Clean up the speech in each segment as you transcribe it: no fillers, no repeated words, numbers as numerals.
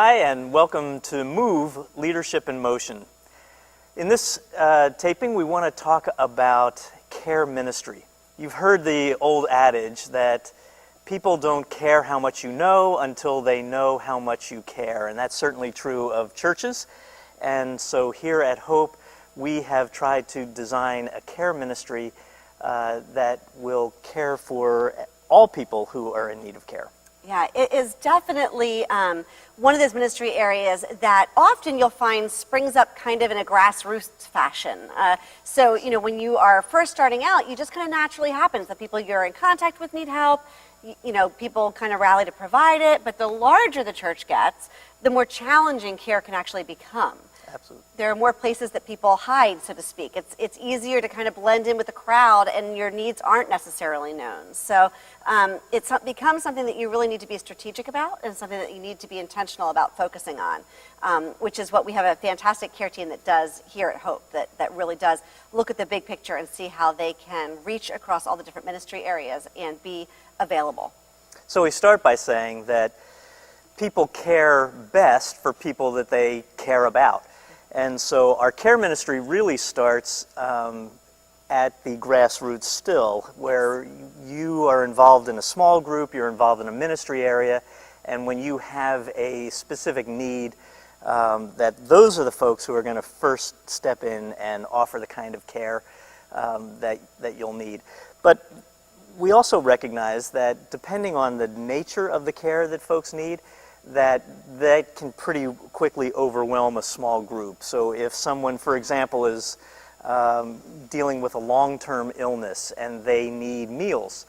Hi, and welcome to Move Leadership in Motion. In this taping, we want to talk about care ministry. You've heard the old adage that people don't care how much you know until they know how much you care, and that's certainly true of churches. And so here at Hope, we have tried to design a care ministry that will care for all people who are in need of care. Yeah, it is definitely one of those ministry areas that often you'll find springs up kind of in a grassroots fashion. So, when you are first starting out, you just kind of naturally happens. The people you're in contact with need help. People kind of rally to provide it. But the larger the church gets, the more challenging care can actually become. Absolutely. There are more places that people hide, so to speak. It's easier to kind of blend in with the crowd, and your needs aren't necessarily known. So it becomes something that you really need to be strategic about, and something that you need to be intentional about focusing on, which is what we have a fantastic care team that does here at Hope, that really does look at the big picture and see how they can reach across all the different ministry areas and be available. So we start by saying that people care best for people that they care about. And so our care ministry really starts at the grassroots still, where you are involved in a small group, you're involved in a ministry area, and when you have a specific need, that those are the folks who are going to first step in and offer the kind of care that you'll need. But we also recognize that depending on the nature of the care that folks need, that can pretty quickly overwhelm a small group. So if someone, for example, is dealing with a long-term illness and they need meals,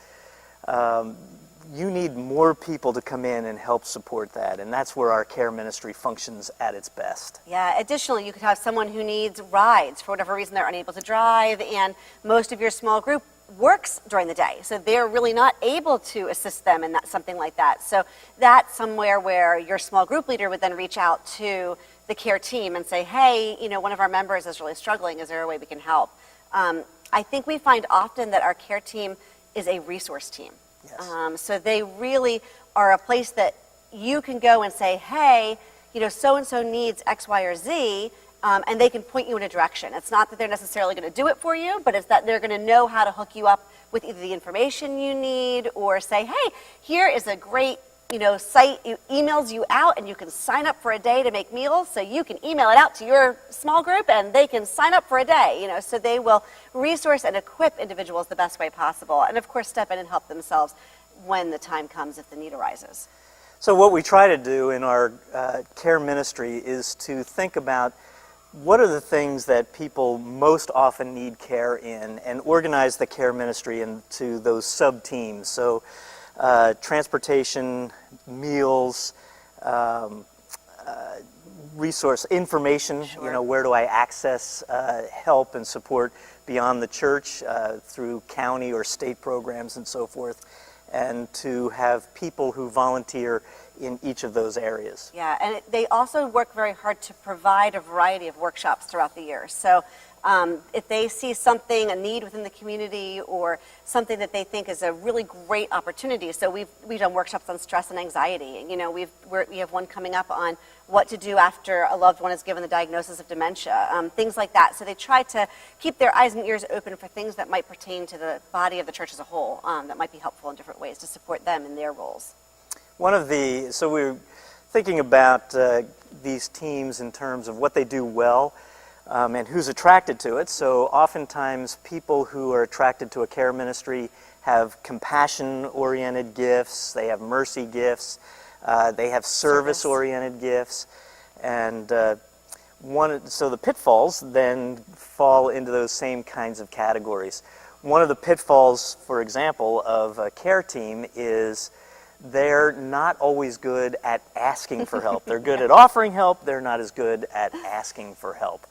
you need more people to come in and help support that, and that's where our care ministry functions at its best. Yeah, additionally, you could have someone who needs rides. For whatever reason, they're unable to drive, and most of your small group works during the day, so they're really not able to assist them in something like that. So that's somewhere where your small group leader would then reach out to the care team and say, hey, one of our members is really struggling. Is there a way we can help? I think we find often that our care team is a resource team. Yes. So they really are a place that you can go and say, hey, so-and-so needs X, Y, or Z, and they can point you in a direction. It's not that they're necessarily going to do it for you, but it's that they're going to know how to hook you up with either the information you need or say, hey, here is a great site. It emails you out, and you can sign up for a day to make meals. So you can email it out to your small group, and they can sign up for a day. So they will resource and equip individuals the best way possible, and of course step in and help themselves when the time comes if the need arises. So what we try to do in our care ministry is to think about what are the things that people most often need care in, and organize the care ministry into those sub-teams. So transportation, meals, resource information, Sure. Where do I access help and support beyond the church through county or state programs and so forth, and to have people who volunteer in each of those areas. Yeah, and they also work very hard to provide a variety of workshops throughout the year. So if they see something, a need within the community, or something that they think is a really great opportunity. So we've done workshops on stress and anxiety. We have one coming up on what to do after a loved one is given the diagnosis of dementia, things like that. So they try to keep their eyes and ears open for things that might pertain to the body of the church as a whole, that might be helpful in different ways to support them in their roles. So we're thinking about these teams in terms of what they do well and who's attracted to it. So oftentimes people who are attracted to a care ministry have compassion-oriented gifts, they have mercy gifts, they have service-oriented gifts, and so the pitfalls then fall into those same kinds of categories. One of the pitfalls, for example, of a care team is they're not always good at asking for help. They're good at offering help, they're not as good at asking for help.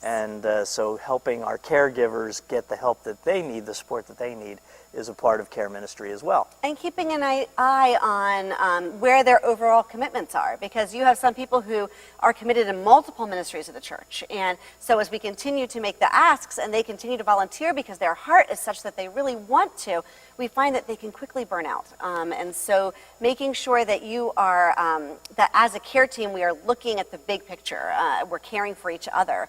And so helping our caregivers get the help that they need, the support that they need, is a part of care ministry as well. And keeping an eye on where their overall commitments are, because you have some people who are committed in multiple ministries of the church. And so as we continue to make the asks and they continue to volunteer because their heart is such that they really want to, we find that they can quickly burn out. And so making sure that you are, that as a care team, we are looking at the big picture. We're caring for each other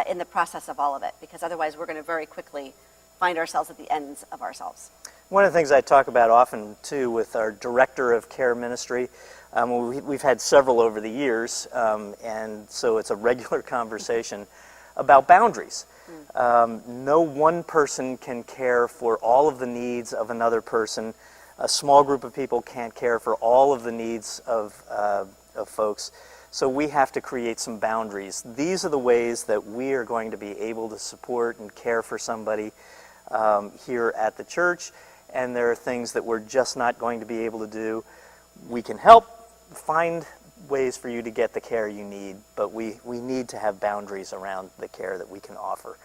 in the process of all of it, because otherwise we're going to very quickly find ourselves at the ends of ourselves. One of the things I talk about often, too, with our director of care ministry, we've had several over the years, and so it's a regular conversation about boundaries. No one person can care for all of the needs of another person. A small group of people can't care for all of the needs of folks. So we have to create some boundaries. These are the ways that we are going to be able to support and care for somebody here at the church, and there are things that we're just not going to be able to do. We can help find ways for you to get the care you need, but we need to have boundaries around the care that we can offer.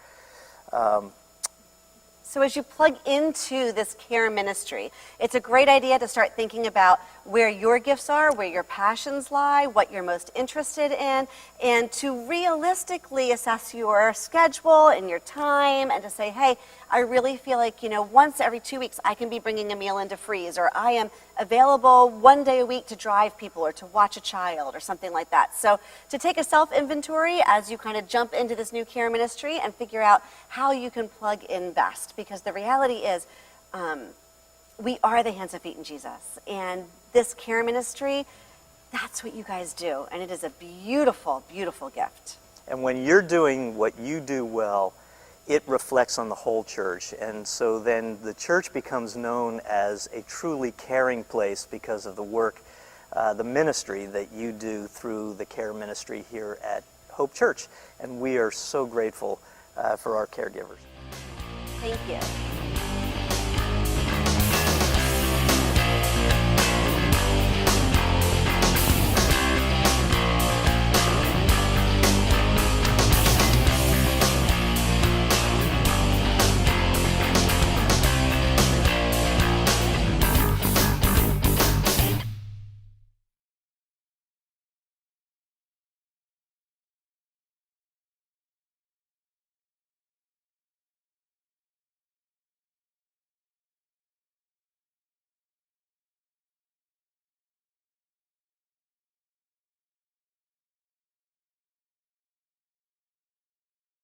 So as you plug into this care ministry, it's a great idea to start thinking about where your gifts are, where your passions lie, what you're most interested in, and to realistically assess your schedule and your time, and to say, hey, I really feel like, once every 2 weeks I can be bringing a meal into Freeze, or I am available 1 day a week to drive people or to watch a child or something like that. So to take a self-inventory as you kind of jump into this new care ministry and figure out how you can plug in best, because the reality is we are the hands and feet in Jesus, and this care ministry, that's what you guys do, and it is a beautiful, beautiful gift. And when you're doing what you do well, it reflects on the whole church, and so then the church becomes known as a truly caring place because of the work, the ministry that you do through the care ministry here at Hope Church, and we are so grateful for our caregivers. Thank you.